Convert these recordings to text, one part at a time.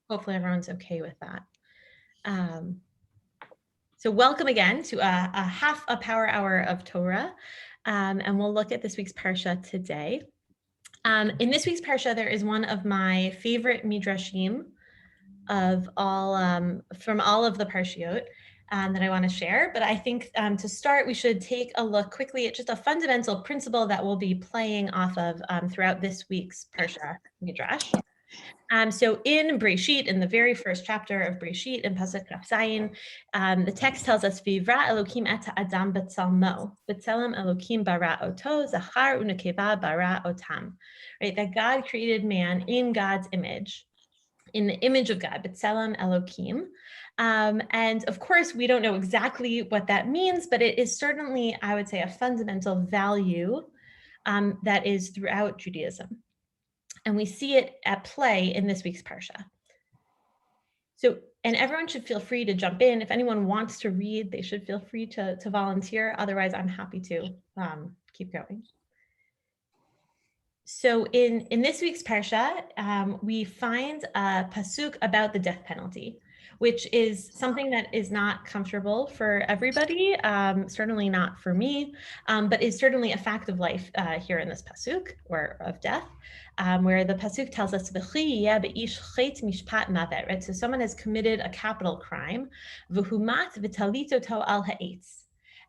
Hopefully everyone's okay with that. So welcome again to a half a power hour of Torah. And we'll look at this week's Parsha today. In this week's Parsha, there is one of my favorite midrashim of all, from all of the Parshiot that I want to share. But I think to start, we should take a look quickly at just a fundamental principle that we'll be playing off of throughout this week's Parsha midrash. So in Breshit, in the very first chapter of Breshit, in Pasuk Kaf Zayin, the text tells us, "Vivra Elokim et Adam b'tzalmo, b'tzelem Elokim bara oto, zachar unekeva bara otam." Right, that God created man in God's image, in the image of God, b'tzelem Elokim. And of course, we don't know exactly what that means, but it is certainly, I would say, a fundamental value that is throughout Judaism. And we see it at play in this week's Parsha. So, and everyone should feel free to jump in. If anyone wants to read, they should feel free to volunteer. Otherwise, I'm happy to keep going. So in this week's Parsha, we find a pasuk about the death penalty, which is something that is not comfortable for everybody, certainly not for me, but is certainly a fact of life here in this pasuk, or of death, where the pasuk tells us, right? So someone has committed a capital crime,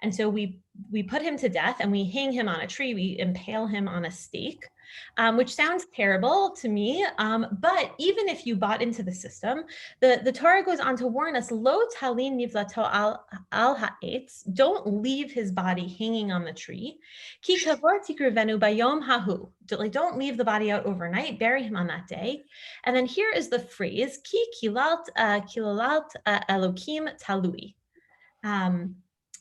and so we put him to death and we hang him on a tree, we impale him on a stake. Which sounds terrible to me, but even if you bought into the system, the Torah goes on to warn us, lo talin nivlato al ha'etz, don't leave his body hanging on the tree, ki kavor tikruvenu bayom hahu, don't leave the body out overnight, bury him on that day. And then here is the phrase, ki kilalt elokim talui,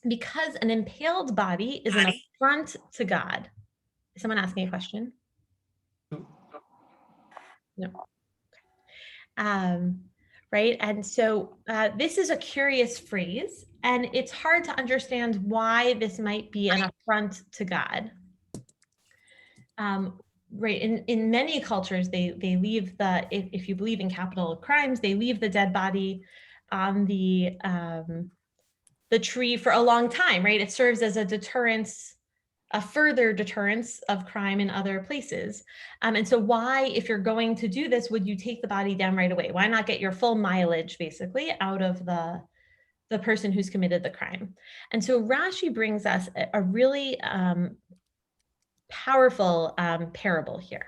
because an impaled body is an affront to God. Is someone asking a question? No. Right. And so this is a curious phrase, and it's hard to understand why this might be an affront to God. Right. In many cultures, they leave if you believe in capital crimes, they leave the dead body on the tree for a long time. Right. It serves as a deterrence, a further deterrence of crime in other places. And so why, if you're going to do this, would you take the body down right away? Why not get your full mileage, basically, out of the person who's committed the crime? And so Rashi brings us a really powerful parable here.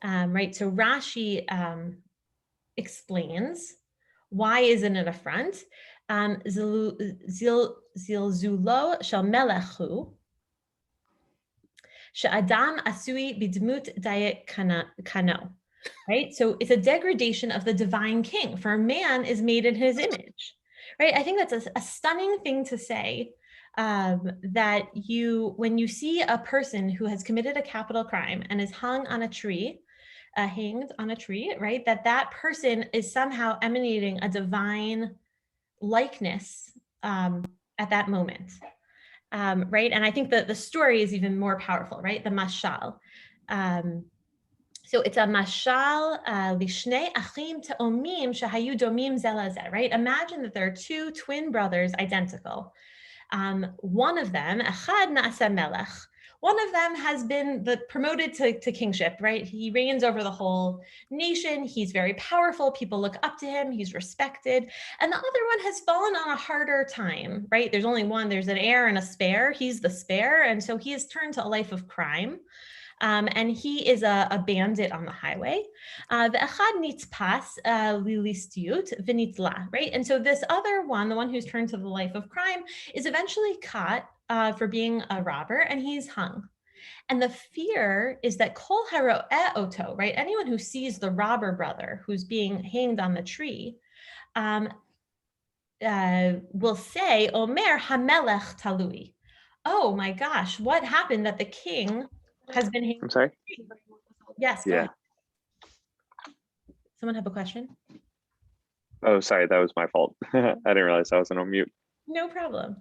Right, so Rashi explains, why isn't it an affront? Zilzulo shel melechu, Sha'adam asui bidmut dayek kano, right? So it's a degradation of the divine king, for man is made in his image, right? I think that's a stunning thing to say, that when you see a person who has committed a capital crime and is hanged on a tree, right? That person is somehow emanating a divine likeness at that moment. Right, and I think that the story is even more powerful, right? The mashal. So it's a mashal lishnei achim te'omim shehayu domim ze laze, right? Imagine that there are two twin brothers, identical. One of them, echad na'aseh melech. One of them has been promoted to kingship, right? He reigns over the whole nation. He's very powerful. People look up to him. He's respected. And the other one has fallen on a harder time, right? There's only one. There's an heir and a spare. He's the spare. And so he has turned to a life of crime. And he is a bandit on the highway. Ve'echad nitzpas lilistiut v'nitla, right? And so this other one, the one who's turned to the life of crime, is eventually caught for being a robber, and he's hung. And the fear is that kol haro'eh oto, right? Anyone who sees the robber brother who's being hanged on the tree will say, Omer hamelech talui. Oh my gosh, what happened that the king has been hanged? I'm sorry? Yes, go ahead. Someone have a question? Oh, sorry, that was my fault. I didn't realize I wasn't on mute. No problem.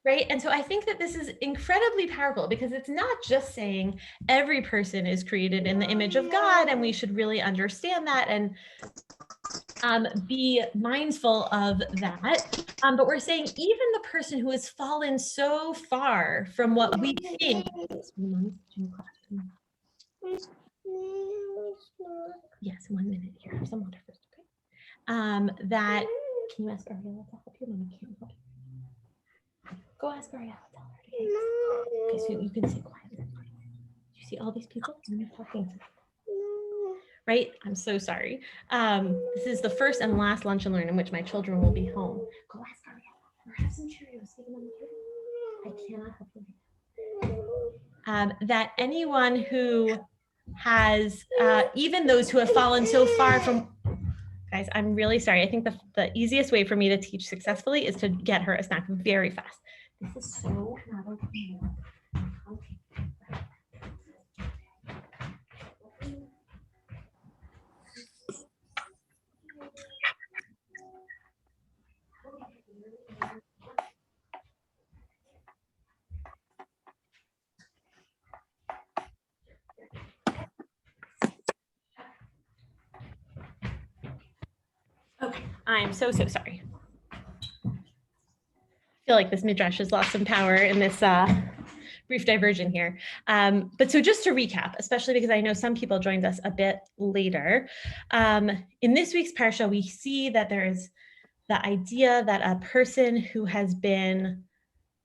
Right. And so I think that this is incredibly powerful because it's not just saying every person is created in the image of God and we should really understand that and be mindful of that. But we're saying even the person who has fallen so far from what we think. Yes, 1 minute here. Have some water first, okay? That can you ask Ariella to help you? Mama can't help you. Go ask Ariella. Tell her. Okay, so you can sit quietly. Do you see all these people? I'm not talking to them. Right? I'm so sorry. This is the first and last lunch and learn in which my children will be home. Go ask Ariella or have some Cheerios. I cannot help you. That anyone who has, even those who have fallen so far from, guys, I'm really sorry. I think the easiest way for me to teach successfully is to get her a snack very fast. This is so not okay. Okay, I'm so sorry. I feel like this midrash has lost some power in this brief diversion here. But so just to recap, especially because I know some people joined us a bit later, in this week's parsha, we see that there is the idea that a person who has been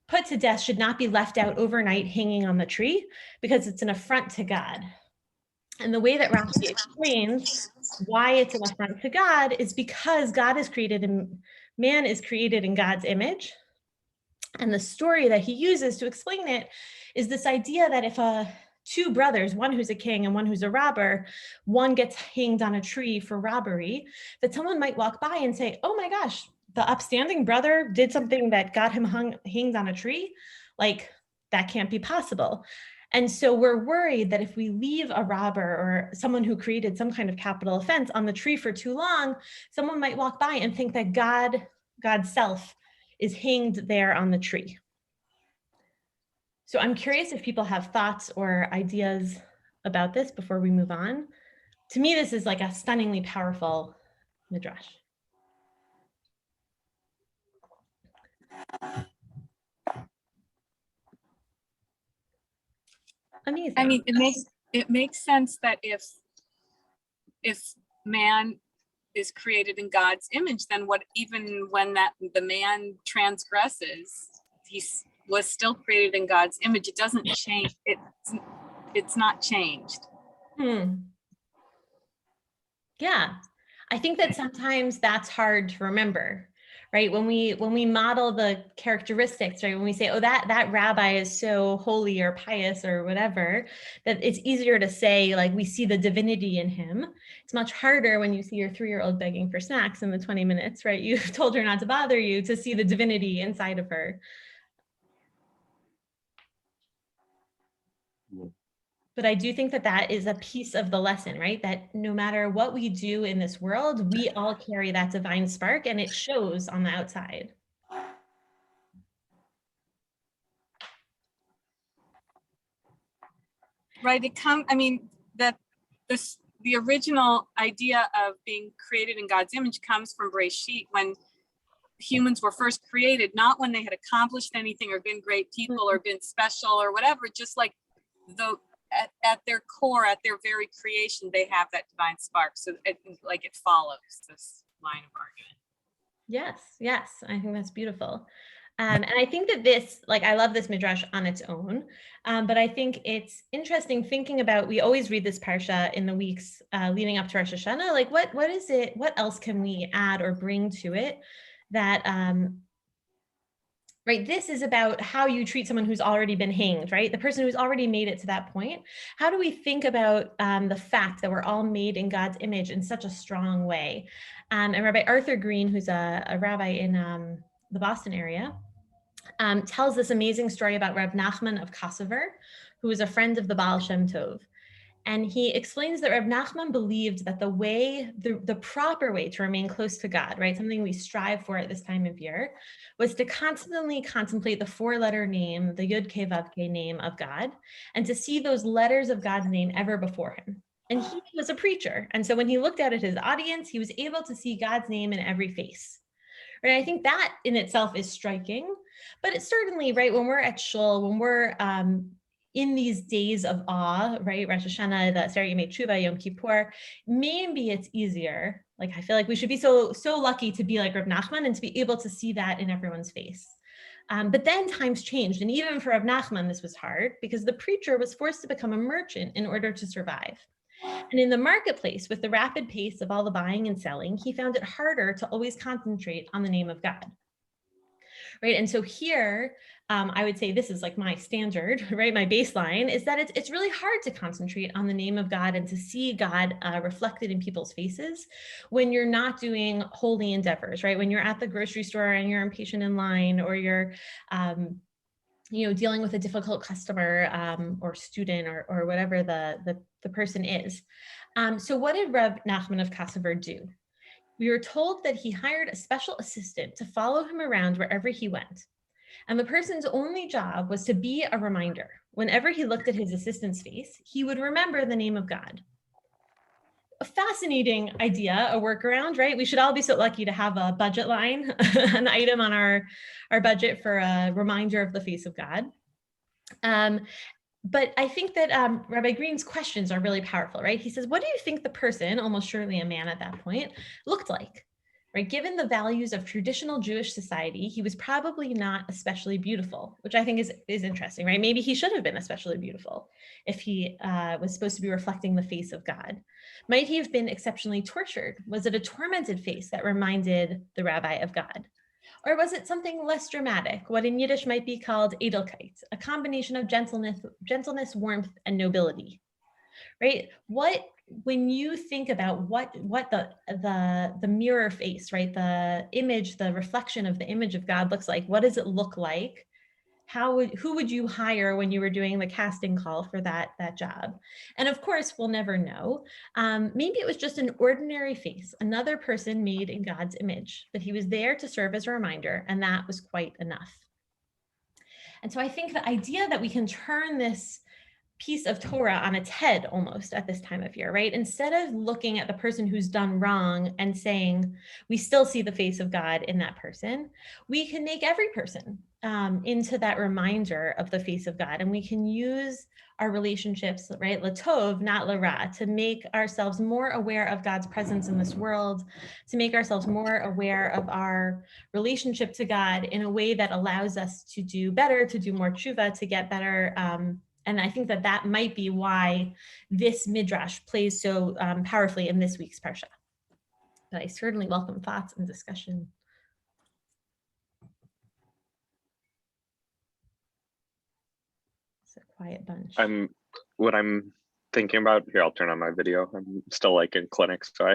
put to death should not be left out overnight hanging on the tree because it's an affront to God. And the way that Rashi explains why it's an affront to God is because God is created and man is created in God's image. And the story that he uses to explain it is this idea that if two brothers, one who's a king and one who's a robber, one gets hanged on a tree for robbery, that someone might walk by and say, oh my gosh, the upstanding brother did something that got him hanged on a tree. Like, that can't be possible. And so we're worried that if we leave a robber or someone who created some kind of capital offense on the tree for too long, someone might walk by and think that God's self is hanged there on the tree. So I'm curious if people have thoughts or ideas about this before we move on. To me, this is like a stunningly powerful midrash. Amazing. I mean, it makes sense that if man is created in God's image, then even when the man transgresses, he was still created in God's image. It doesn't change. It's not changed. Yeah, I think that sometimes that's hard to remember, right? When we model the characteristics, right? When we say, oh, that rabbi is so holy or pious or whatever, that it's easier to say, like, we see the divinity in him. It's much harder when you see your 3-year-old begging for snacks in the 20 minutes, right? You've told her not to bother you, to see the divinity inside of her. But I do think that that is a piece of the lesson, right? That no matter what we do in this world, we all carry that divine spark and it shows on the outside. Right. The original idea of being created in God's image comes from Bereshit, when humans were first created, not when they had accomplished anything or been great people or been special or whatever, just like at their core, at their very creation, they have that divine spark. So it follows this line of argument. Yes, I think that's beautiful. And I think that this, like, I love this midrash on its own, but I think it's interesting thinking about, we always read this parsha in the weeks leading up to Rosh Hashanah, like what is it, what else can we add or bring to it that, right, this is about how you treat someone who's already been hanged, right? The person who's already made it to that point. How do we think about the fact that we're all made in God's image in such a strong way? And Rabbi Arthur Green, who's a rabbi in the Boston area, tells this amazing story about Reb Nachman of Kosovo, who was a friend of the Baal Shem Tov. And he explains that Reb Nachman believed that the proper way to remain close to God, right, something we strive for at this time of year, was to constantly contemplate the four-letter name, the Yud Kei Vav Kei name of God, and to see those letters of God's name ever before him. And he was a preacher. And so when he looked out at his audience, he was able to see God's name in every face. Right? I think that in itself is striking, but it's certainly, right, when we're at Shul, when we're in these days of awe, right, Rosh Hashanah, the Aseret Yemei Tshuva, Yom Kippur, maybe it's easier. Like, I feel like we should be so lucky to be like Reb Nachman and to be able to see that in everyone's face. But then times changed. And even for Reb Nachman, this was hard because the preacher was forced to become a merchant in order to survive. And in the marketplace, with the rapid pace of all the buying and selling, he found it harder to always concentrate on the name of God. Right. And so here, I would say this is like my standard, right? My baseline is that it's really hard to concentrate on the name of God and to see God reflected in people's faces when you're not doing holy endeavors, right? When you're at the grocery store and you're impatient in line, or you're dealing with a difficult customer or student or whatever the person is. So what did Reb Nachman of Kosovo do? We were told that he hired a special assistant to follow him around wherever he went. And the person's only job was to be a reminder. Whenever he looked at his assistant's face, he would remember the name of God. A fascinating idea, a workaround, right? We should all be so lucky to have a budget line, an item on our budget for a reminder of the face of God. But I think that Rabbi Green's questions are really powerful, right? He says, what do you think the person, almost surely a man at that point, looked like? Right? Given the values of traditional Jewish society, he was probably not especially beautiful, which I think is interesting, right? Maybe he should have been especially beautiful if he was supposed to be reflecting the face of God. Might he have been exceptionally tortured? Was it a tormented face that reminded the rabbi of God? Or was it something less dramatic, what in Yiddish might be called edelkeit, a combination of gentleness, warmth, and nobility, right? When you think about what the mirror face, right, the image, the reflection of the image of God looks like, what does it look like? Who would you hire when you were doing the casting call for that job? And of course, we'll never know. Maybe it was just an ordinary face, another person made in God's image, but he was there to serve as a reminder, and that was quite enough. And so I think the idea that we can turn this piece of Torah on its head almost at this time of year, right? Instead of looking at the person who's done wrong and saying, we still see the face of God in that person, we can make every person into that reminder of the face of God. And we can use our relationships, right? Latov, not lara, to make ourselves more aware of God's presence in this world, to make ourselves more aware of our relationship to God in a way that allows us to do better, to do more tshuva, to get better. And I think that might be why this midrash plays so powerfully in this week's parsha. But I certainly welcome thoughts and discussion. It's a quiet bunch. What I'm thinking about here, I'll turn on my video. I'm still like in clinic, so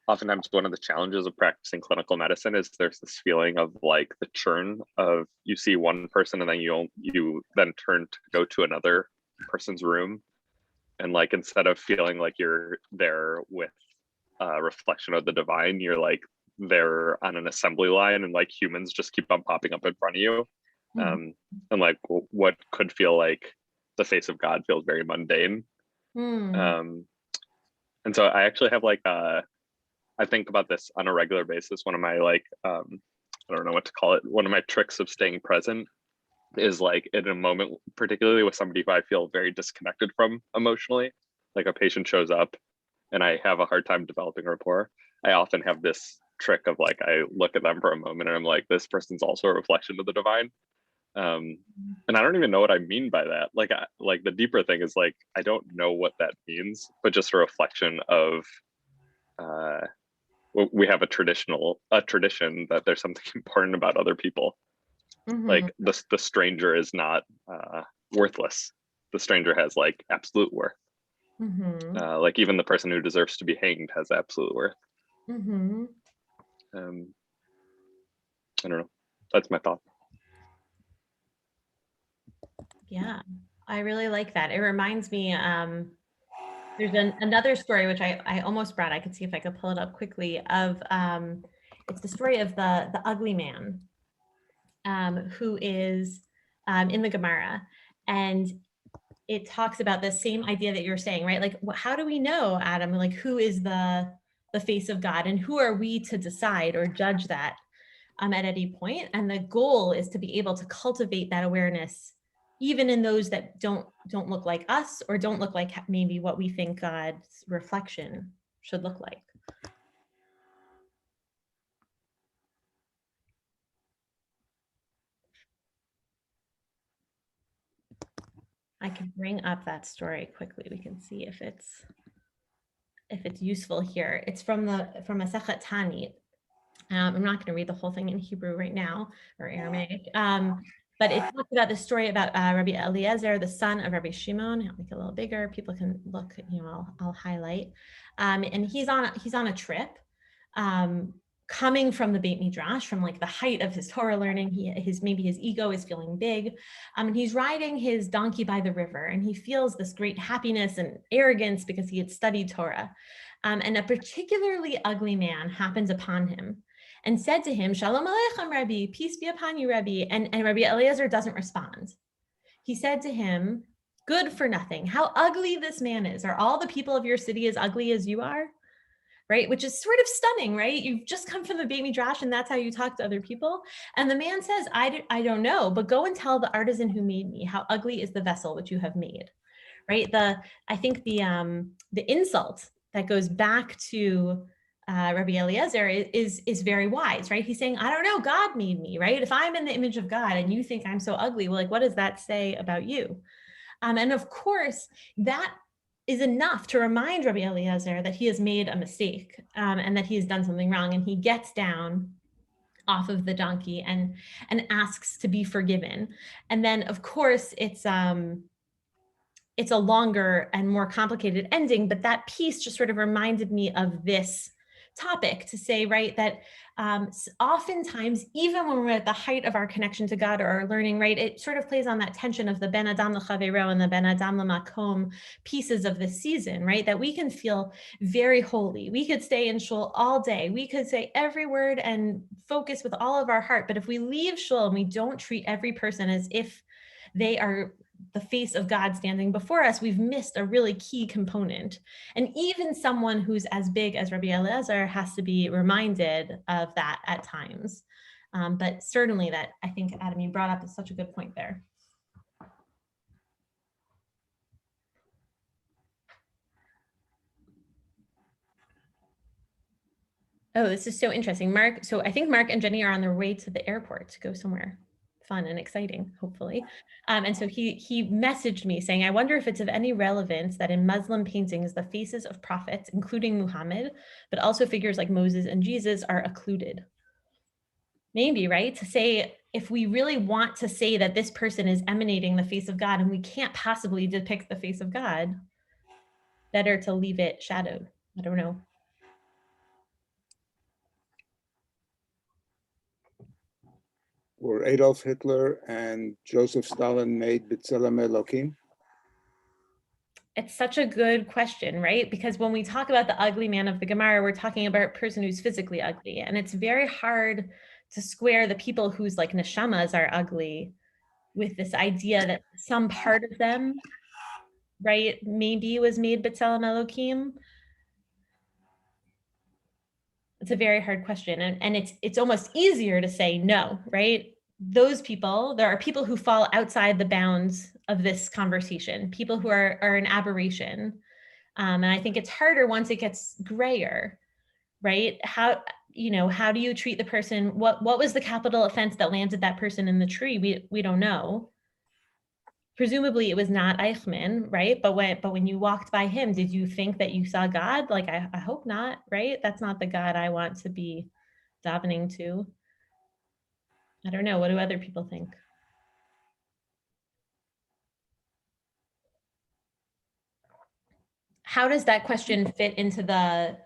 oftentimes one of the challenges of practicing clinical medicine is there's this feeling of like the churn of you see one person and then you then turn to go to another person's room, and like instead of feeling like you're there with a reflection of the divine, you're like there on an assembly line, and like humans just keep on popping up in front of you. And like what could feel like the face of God feels very mundane. And so I actually have like I think about this on a regular basis. One of my like I don't know what to call it, one of my tricks of staying present is like in a moment, particularly with somebody who I feel very disconnected from emotionally, like a patient shows up and I have a hard time developing rapport, I often have this trick of like I look at them for a moment and I'm like, this person's also a reflection of the divine. And I don't even know what I mean by that. Like the deeper thing is like I don't know what that means, but just a reflection of we have a tradition that there's something important about other people. Like the stranger is not worthless. The stranger has like absolute worth. Like even the person who deserves to be hanged has absolute worth. I don't know. That's my thought. Yeah. I really like that. It reminds me, there's another story which I almost brought. I could see if I could pull it up quickly. Of it's the story of the ugly man, who is in the Gemara, and it talks about the same idea that you're saying, right? Like, how do we know, Adam? Like, who is the face of God, and who are we to decide or judge that at any point? And the goal is to be able to cultivate that awareness, even in those that don't look like us, or don't look like maybe what we think God's reflection should look like. I can bring up that story quickly. We can see if it's useful here. It's from Masechet Tanit. I'm not going to read the whole thing in Hebrew right now, or Aramaic, but it talks about the story about Rabbi Eliezer, the son of Rabbi Shimon. I'll make it a little bigger. People can look. I'll highlight. And he's on a trip, coming from the Beit Midrash, from like the height of his Torah learning. Maybe his ego is feeling big, and he's riding his donkey by the river, and he feels this great happiness and arrogance because he had studied Torah. And a particularly ugly man happens upon him and said to him, "Shalom Aleichem, Rabbi, peace be upon you, Rabbi." And Rabbi Eliezer doesn't respond. He said to him, "Good for nothing. How ugly this man is. Are all the people of your city as ugly as you are?" Right? Which is sort of stunning, right? You've just come from the Beit Midrash and that's how you talk to other people. And the man says, I don't know, but go and tell the artisan who made me, how ugly is the vessel which you have made. Right? I think the insult that goes back to Rabbi Eliezer is very wise, right? He's saying, I don't know, God made me, right? If I'm in the image of God and you think I'm so ugly, well, like, what does that say about you? And of course, that is enough to remind Rabbi Eliezer that he has made a mistake, and that he has done something wrong. And he gets down off of the donkey and asks to be forgiven. And then, of course, it's a longer and more complicated ending, but that piece just sort of reminded me of this topic, to say, right, that oftentimes, even when we're at the height of our connection to God or our learning, right, it sort of plays on that tension of the Ben Adam L'Chaveiro and the Ben Adam L'Makom pieces of the season, right, that we can feel very holy. We could stay in shul all day. We could say every word and focus with all of our heart. But if we leave shul and we don't treat every person as if they are the face of God standing before us, we've missed a really key component. And even someone who's as big as Rabbi Eliezer has to be reminded of that at times. But certainly that, I think, Adam, you brought up, is such a good point there. Oh, this is so interesting. Mark, so I think Mark and Jenny are on their way to the airport to go somewhere fun and exciting, hopefully. And so he messaged me saying, I wonder if it's of any relevance that in Muslim paintings, the faces of prophets, including Muhammad, but also figures like Moses and Jesus, are occluded. Maybe, right? To say, if we really want to say that this person is emanating the face of God and we can't possibly depict the face of God, better to leave it shadowed. I don't know. Were Adolf Hitler and Joseph Stalin made B'Tselem Elokim? It's such a good question, right? Because when we talk about the ugly man of the Gemara, we're talking about a person who's physically ugly. And it's very hard to square the people whose like neshamas are ugly with this idea that some part of them, right, maybe was made B'Tselem Elokim. It's a very hard question. And it's almost easier to say no, right? Those people, there are people who fall outside the bounds of this conversation, people who are an aberration. And I think it's harder once it gets grayer, right? How do you treat the person? What was the capital offense that landed that person in the tree? We don't know. Presumably it was not Eichmann, right? But when you walked by him, did you think that you saw God? Like, I hope not, right? That's not the God I want to be davening to. I don't know. What do other people think? How does that question fit into the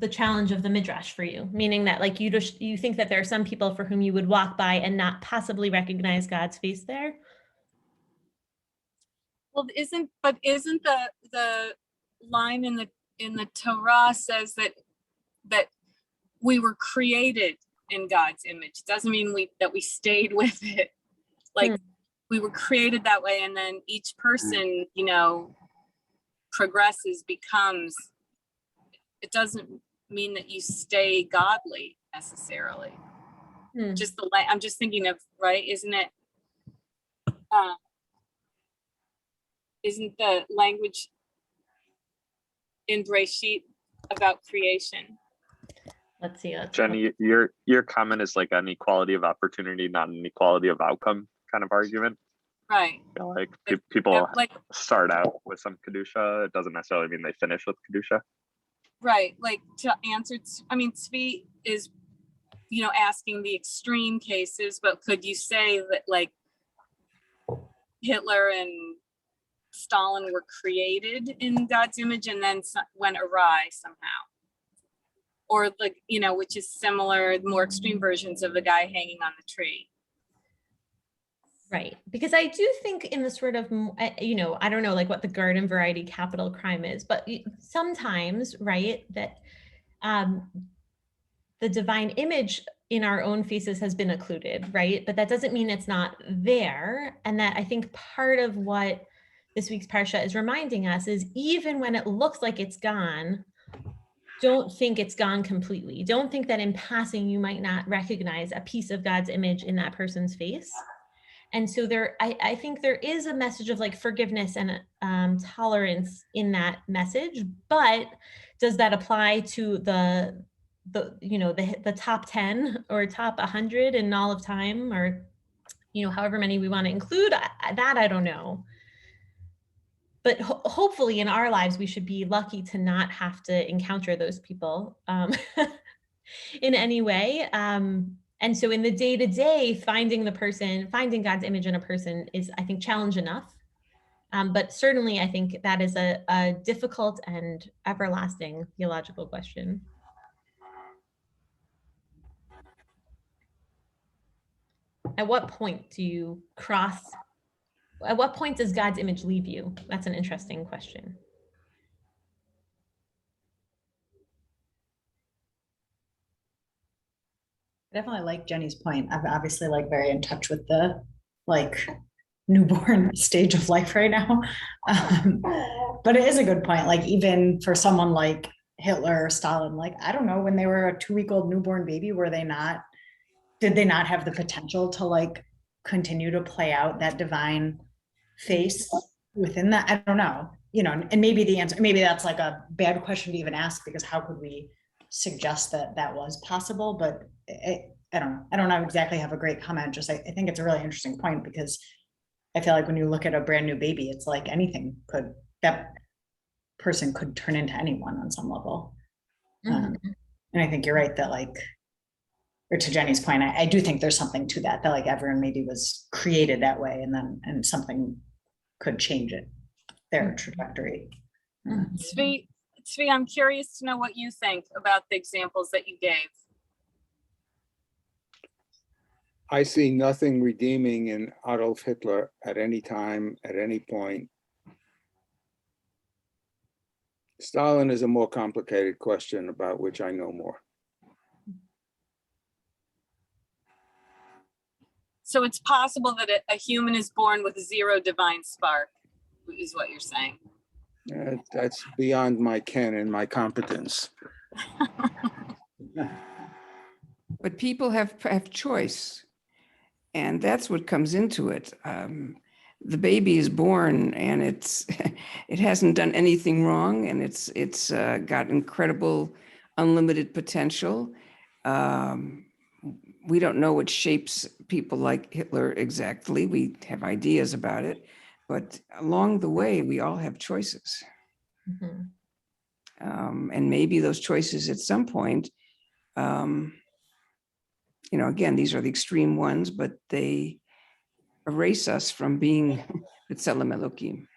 challenge of the midrash for you? Meaning that, like, you think that there are some people for whom you would walk by and not possibly recognize God's face there? Well, isn't the line in the Torah says that we were created in God's image? Doesn't mean that we stayed with it. Like we were created that way, and then each person, you know, progresses, becomes. It doesn't mean that you stay godly necessarily. Just I'm just thinking of, right? Isn't it? Isn't the language in Breshit about creation? Let's see. Jenny, your comment is like an equality of opportunity, not an equality of outcome kind of argument. Right. You know, like people like start out with some kedusha. It doesn't necessarily mean they finish with kedusha. Right. Like to answer, I mean, Tzvi is, you know, asking the extreme cases, but could you say that like Hitler and Stalin were created in God's image and then went awry somehow? Or like, you know, which is similar, more extreme versions of the guy hanging on the tree. Right. Because I do think in the sort of, you know, I don't know like what the garden variety capital crime is, but sometimes, right, that the divine image in our own faces has been occluded, right? But that doesn't mean it's not there. And that I think part of what this week's parsha is reminding us is even when it looks like it's gone, don't think it's gone completely. Don't think that in passing, you might not recognize a piece of God's image in that person's face. And so I think there is a message of like forgiveness and tolerance in that message, but does that apply to the you know, the top 10 or top 100 in all of time, or, you know, however many we want to include that, I don't know. But hopefully in our lives, we should be lucky to not have to encounter those people in any way. And so in the day-to-day, finding God's image in a person is, I think, challenge enough. But certainly, I think that is a difficult and everlasting theological question. At what point does God's image leave you? That's an interesting question. Definitely like Jenny's point. I'm obviously like very in touch with the like newborn stage of life right now. But it is a good point. Like even for someone like Hitler or Stalin, like, I don't know, when they were a 2-week-old newborn baby, did they not have the potential to like continue to play out that divine face within that? I don't know, you know, and maybe the answer, maybe that's like a bad question to even ask, because how could we suggest that that was possible? But I don't know exactly have a great comment. Just I think it's a really interesting point, because I feel like when you look at a brand new baby, it's like that person could turn into anyone on some level. And I think you're right that like, or to Jenny's point, I do think there's something to that like everyone maybe was created that way, and something could change it, their trajectory. Tzvi, I'm curious to know what you think about the examples that you gave. I see nothing redeeming in Adolf Hitler at any time, at any point. Stalin is a more complicated question about which I know more. So it's possible that a human is born with 0 divine spark, is what you're saying. That's beyond my ken and my competence. But people have choice, and that's what comes into it. The baby is born, and it hasn't done anything wrong, and it's got incredible, unlimited potential. We don't know what shapes people like Hitler exactly. We have ideas about it, but along the way, we all have choices. And maybe those choices at some point, you know, again, these are the extreme ones, but they erase us from being B'Tselem Elokim.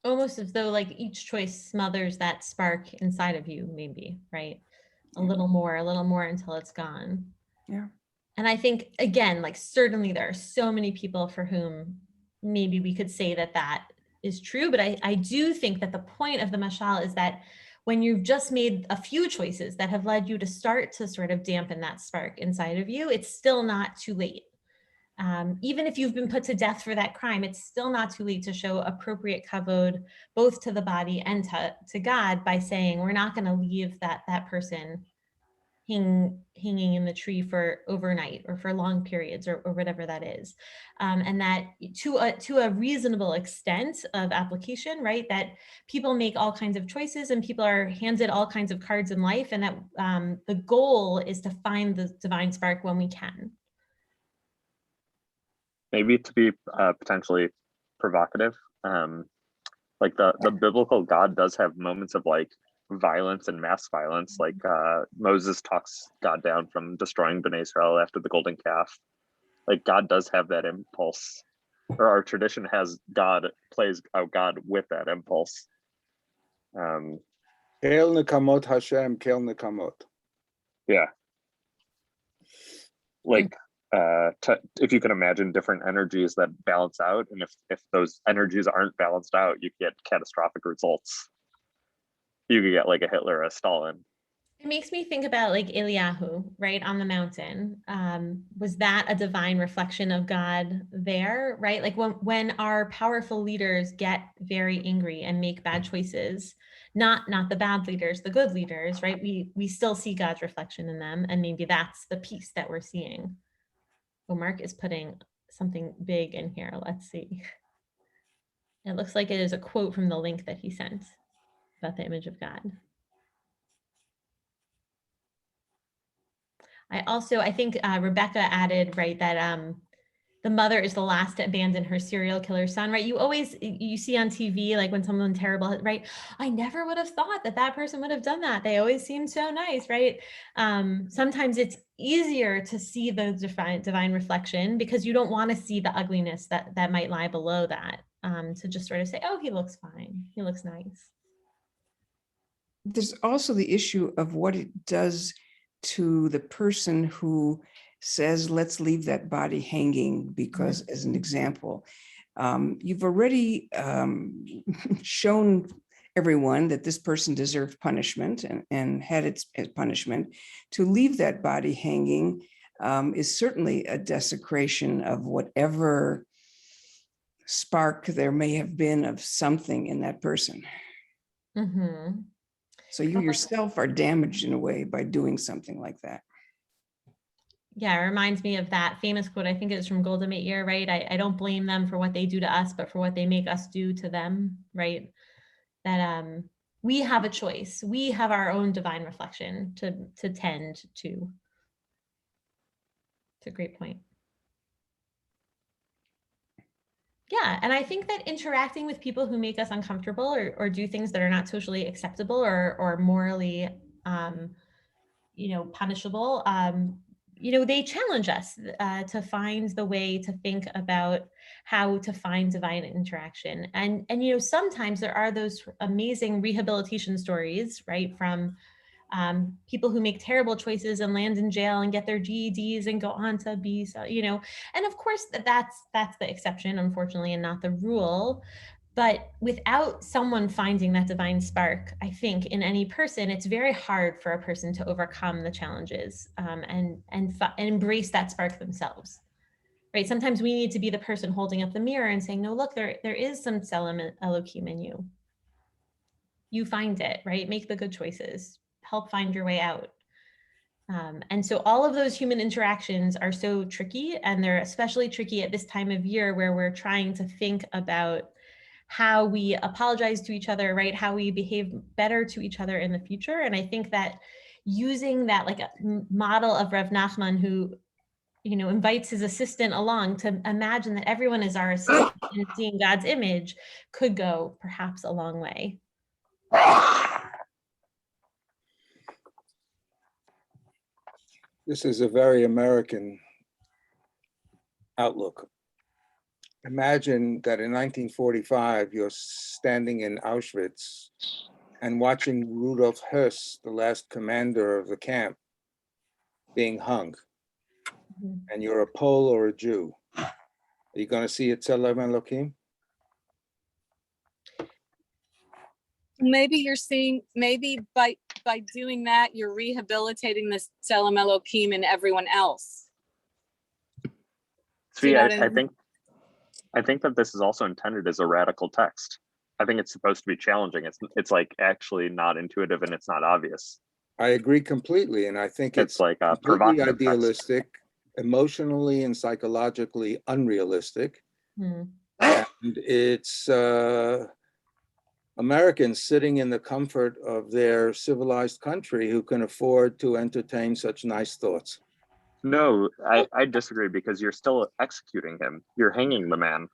Almost as though like each choice smothers that spark inside of you, maybe, right? A little more until it's gone. Yeah. And I think, again, like certainly there are so many people for whom maybe we could say that is true, but I do think that the point of the mashal is that when you've just made a few choices that have led you to start to sort of dampen that spark inside of you, it's still not too late. Even if you've been put to death for that crime, it's still not too late to show appropriate kavod, both to the body and to God, by saying, we're not going to leave that person hanging in the tree for overnight or for long periods or whatever that is. And that to a reasonable extent of application, right, that people make all kinds of choices and people are handed all kinds of cards in life, and that the goal is to find the divine spark when we can. Maybe to be potentially provocative, like the biblical God does have moments of like violence and mass violence. Like Moses talks God down from destroying Bnei Israel after the golden calf. Like God does have that impulse, or our tradition has God plays out God with that impulse. Kel nekamot Hashem, kel nekamot. Yeah. Like if you can imagine different energies that balance out, and if those energies aren't balanced out, you get catastrophic results. You could get like a Hitler or a Stalin. It makes me think about like Eliyahu, right, on the mountain. Was that a divine reflection of God there, right? Like when our powerful leaders get very angry and make bad choices, not the bad leaders, the good leaders, right? We still see God's reflection in them, and maybe that's the piece that we're seeing. Well, Mark is putting something big in here. Let's see. It looks like it is a quote from the link that he sent about the image of God. I think Rebecca added, right, that the mother is the last to abandon her serial killer son, right? You see on TV, like when someone terrible, right? I never would have thought that person would have done that. They always seem so nice, right? Sometimes it's easier to see the divine reflection because you don't want to see the ugliness that might lie below that. To just sort of say, oh, he looks fine. He looks nice. There's also the issue of what it does to the person who says, let's leave that body hanging, because as an example, you've already shown everyone that this person deserved punishment and had its punishment. To leave that body hanging is certainly a desecration of whatever spark there may have been of something in that person. Mm-hmm. So you yourself are damaged in a way by doing something like that. Yeah, it reminds me of that famous quote. I think it's from Golda Meir, right? I don't blame them for what they do to us, but for what they make us do to them, right? That we have a choice. We have our own divine reflection to tend to. It's a great point. Yeah, and I think that interacting with people who make us uncomfortable or do things that are not socially acceptable or morally, punishable, they challenge us to find the way to think about how to find divine interaction. And sometimes there are those amazing rehabilitation stories, right, from people who make terrible choices and land in jail and get their GEDs and go on to be, and of course that's the exception, unfortunately, and not the rule. But without someone finding that divine spark, I think in any person, it's very hard for a person to overcome the challenges and embrace that spark themselves. Right? Sometimes we need to be the person holding up the mirror and saying, no, look, there is some Tselem Elohim in you. You find it, right? Make the good choices. Help find your way out. And so all of those human interactions are so tricky, and they're especially tricky at this time of year where we're trying to think about how we apologize to each other, right? How we behave better to each other in the future. And I think that using that like a model of Rev Nachman, who, invites his assistant along to imagine that everyone is our assistant and seeing God's image, could go perhaps a long way. This is a very American outlook. Imagine that in 1945, you're standing in Auschwitz and watching Rudolf Höss, the last commander of the camp, being hung. And you're a Pole or a Jew. Are you going to see it Tselem Elohim? maybe you're seeing, maybe by doing that, you're rehabilitating this Tselem Elohim in everyone else. Do you See, know what I I mean? think that this is also intended as a radical text. I think it's supposed to be challenging. It's like actually not intuitive and it's not obvious. I agree completely, and I think It's it's like a completely provocative text. idealistic, emotionally and psychologically unrealistic. Hmm. And it's Americans sitting in the comfort of their civilized country who can afford to entertain such nice thoughts. No, I disagree, because you're still executing him. You're hanging the man.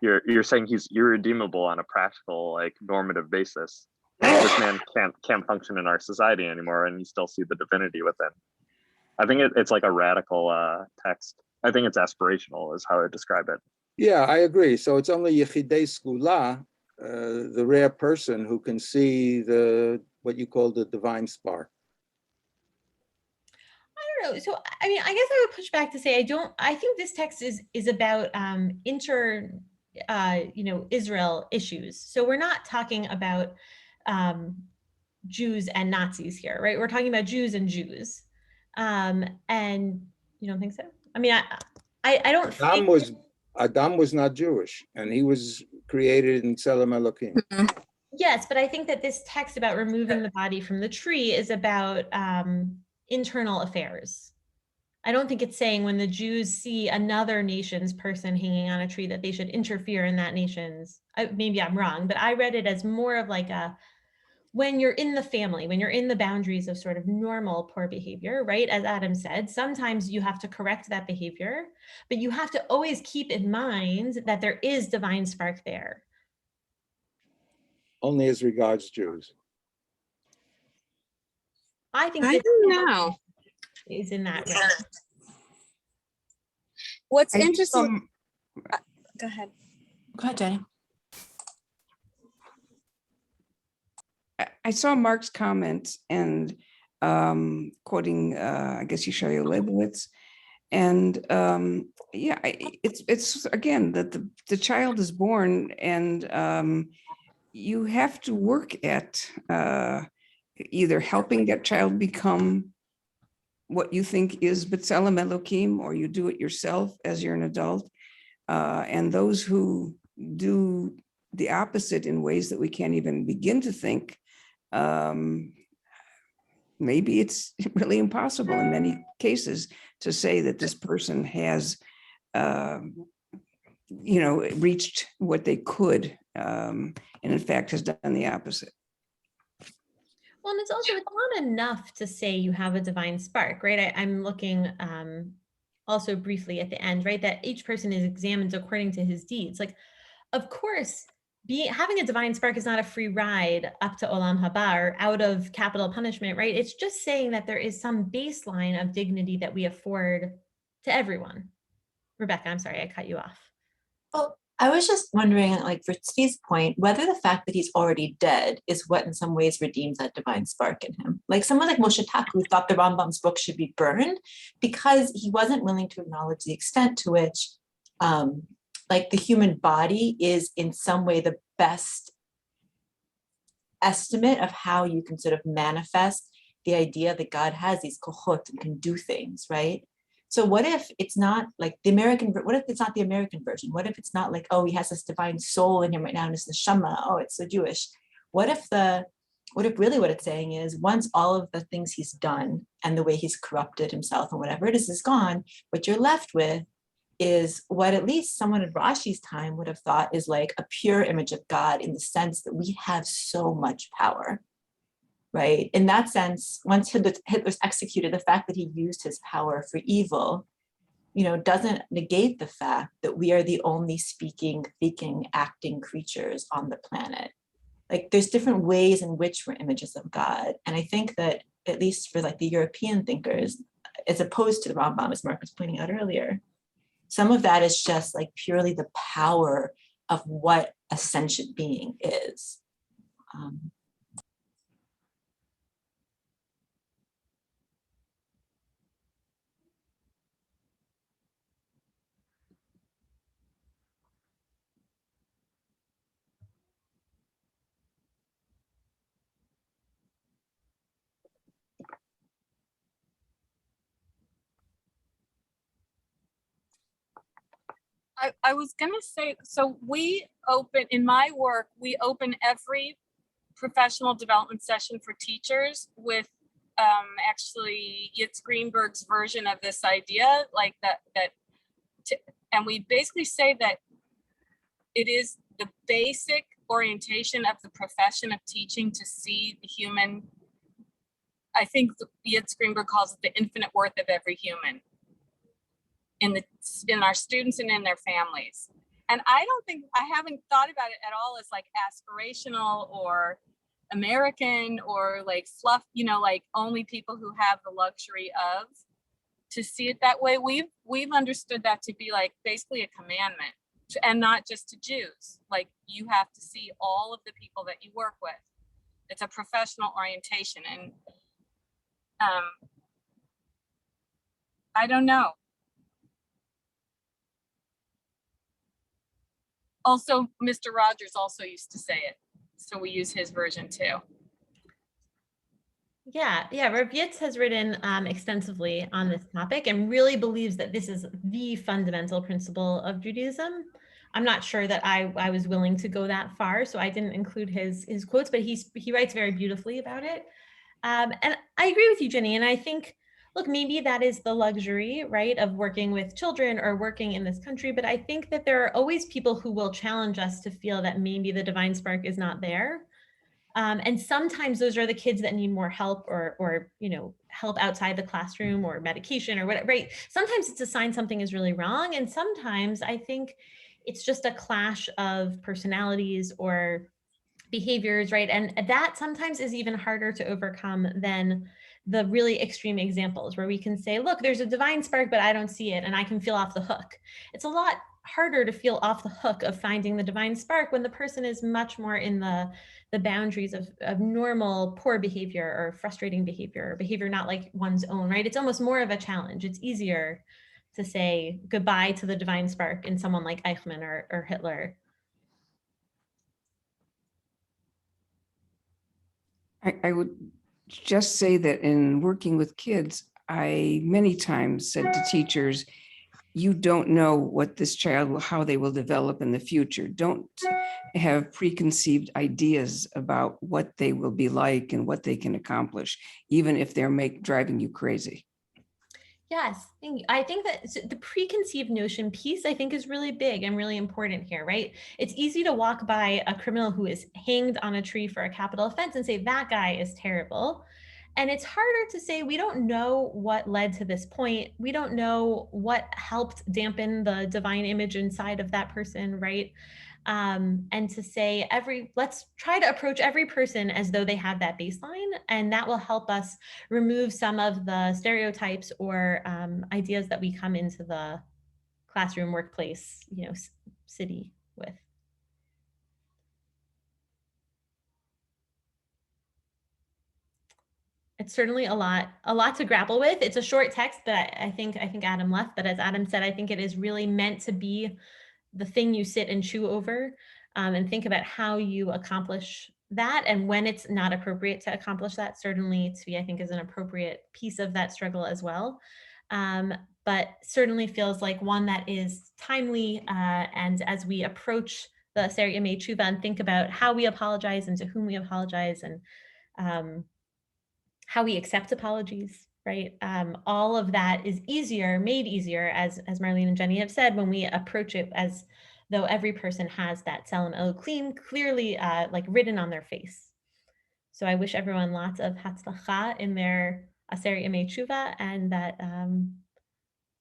You're saying he's irredeemable on a practical, like, normative basis. This man can't function in our society anymore, and you still see the divinity within. I think it's like a radical text. I think it's aspirational, is how I describe it. Yeah, I agree. So it's only Yechidei Skula, the rare person who can see what you call the divine spark. I don't know. So, I mean, I guess I would push back to say I think this text is about Israel issues. So we're not talking about Jews and Nazis here, right? We're talking about Jews and Jews. And you don't think so? I mean, I don't think Adam was not Jewish, and he was created in Tselem Elohim. yes, but I think that this text about removing the body from the tree is about internal affairs. I don't think it's saying when the Jews see another nation's person hanging on a tree that they should interfere in that nation's. Maybe I'm wrong, but I read it as more of like when you're in the family, when you're in the boundaries of sort of normal poor behavior, right? As Adam said, sometimes you have to correct that behavior, but you have to always keep in mind that there is divine spark there. Only as regards Jews. I think I this don't know. is in that realm. What's I interesting? Go ahead. Go ahead, Jenny. I saw Mark's comments and quoting, I guess, Yeshayahu Leibowitz. And yeah, it's again that the child is born, and you have to work at either helping that child become what you think is B'Tselem Elohim, or you do it yourself as you're an adult. And those who do the opposite in ways that we can't even begin to think, maybe it's really impossible in many cases to say that this person has, reached what they could, and in fact has done the opposite. Well, and it's not enough to say you have a divine spark, right? I'm looking also briefly at the end, right? That each person is examined according to his deeds. Like, of course, having a divine spark is not a free ride up to Olam Haba or out of capital punishment, right? It's just saying that there is some baseline of dignity that we afford to everyone. Rebecca, I'm sorry, I cut you off. Well, I was just wondering, like for Steve's point, whether the fact that he's already dead is what in some ways redeems that divine spark in him. Like someone like Moshe Taku thought the Rambam's book should be burned because he wasn't willing to acknowledge the extent to which like the human body is in some way the best estimate of how you can sort of manifest the idea that God has these kohot and can do things, right? So what if it's not like what if it's not the American version? What if it's not like, oh, he has this divine soul in him right now and it's the Shema, oh, it's so Jewish. What if really what it's saying is once all of the things he's done and the way he's corrupted himself and whatever it is gone, what you're left with is what at least someone in Rashi's time would have thought is like a pure image of God in the sense that we have so much power, right? In that sense, once Hitler's executed, the fact that he used his power for evil, doesn't negate the fact that we are the only speaking, thinking, acting creatures on the planet. Like there's different ways in which we're images of God. And I think that at least for like the European thinkers, as opposed to the Rambam, as Mark was pointing out earlier, some of that is just like purely the power of what a sentient being is. I was gonna say, so we open, in my work, we open every professional development session for teachers with actually Yitz Greenberg's version of this idea, like and we basically say that it is the basic orientation of the profession of teaching to see the human. I think Yitz Greenberg calls it the infinite worth of every human in our students and in their families. And I haven't thought about it at all as like aspirational or American or like fluff, like only people who have the luxury of to see it that way. We've understood that to be like basically a commandment, and not just to Jews. Like you have to see all of the people that you work with. It's a professional orientation. And I don't know. Also, Mr. Rogers also used to say it, so we use his version too. Yeah, Rav Yitz has written extensively on this topic and really believes that this is the fundamental principle of Judaism. I'm not sure that I was willing to go that far, so I didn't include his quotes, but he writes very beautifully about it. And I agree with you, Jenny, and I think, look, maybe that is the luxury, right, of working with children or working in this country, but I think that there are always people who will challenge us to feel that maybe the divine spark is not there. And sometimes those are the kids that need more help or help outside the classroom or medication or whatever, right? Sometimes it's a sign something is really wrong. And sometimes I think it's just a clash of personalities or behaviors, right? And that sometimes is even harder to overcome than the really extreme examples where we can say, look, there's a divine spark, but I don't see it and I can feel off the hook. It's a lot harder to feel off the hook of finding the divine spark when the person is much more in the boundaries of normal poor behavior or frustrating behavior or behavior not like one's own, right? It's almost more of a challenge. It's easier to say goodbye to the divine spark in someone like Eichmann or Hitler. I would just say that in working with kids, I many times said to teachers, you don't know what this child, how they will develop in the future. Don't have preconceived ideas about what they will be like and what they can accomplish, even if they're driving you crazy. Yes, I think that the preconceived notion piece, I think, is really big and really important here, right? It's easy to walk by a criminal who is hanged on a tree for a capital offense and say, that guy is terrible. And it's harder to say, we don't know what led to this point. We don't know what helped dampen the divine image inside of that person, right? And to say let's try to approach every person as though they have that baseline, and that will help us remove some of the stereotypes or ideas that we come into the classroom, workplace, city with. It's certainly a lot to grapple with. It's a short text, but I think Adam left, but as Adam said, I think it is really meant to be the thing you sit and chew over and think about how you accomplish that. And when it's not appropriate to accomplish that, certainly Tzvi, I think, is an appropriate piece of that struggle as well. But certainly feels like one that is timely. And as we approach the Aseret Yemei Tshuva and think about how we apologize and to whom we apologize and how we accept apologies, right? All of that is made easier, as Marlene and Jenny have said, when we approach it as though every person has that Tselem Elokim clearly like written on their face. So I wish everyone lots of hatzlacha in their Aseret Yemei Tshuva, and that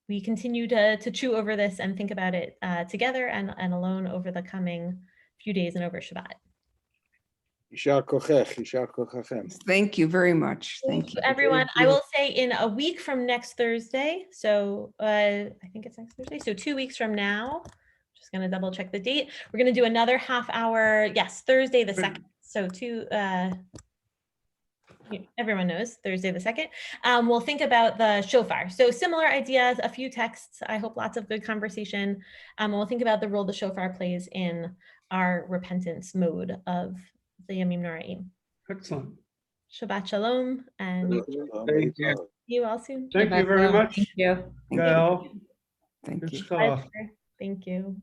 we continue to chew over this and think about it together and alone over the coming few days and over Shabbat. Yishar kochech, yishar kochachem. Thank you very much. Thank you, everyone. I will say in a week from next Thursday, so I think it's next Thursday, so 2 weeks from now, just going to double check the date. We're going to do another half hour. Yes, Thursday the 2nd. So everyone knows Thursday the 2nd. We'll think about the shofar. So similar ideas, a few texts. I hope lots of good conversation. We'll think about the role the shofar plays in our repentance mode of the Yamim Noraim. Excellent. Shabbat Shalom, and Thank you. see you all soon. Thank you very much. Thank you. Gail. Thank Good you. stuff. Thank you.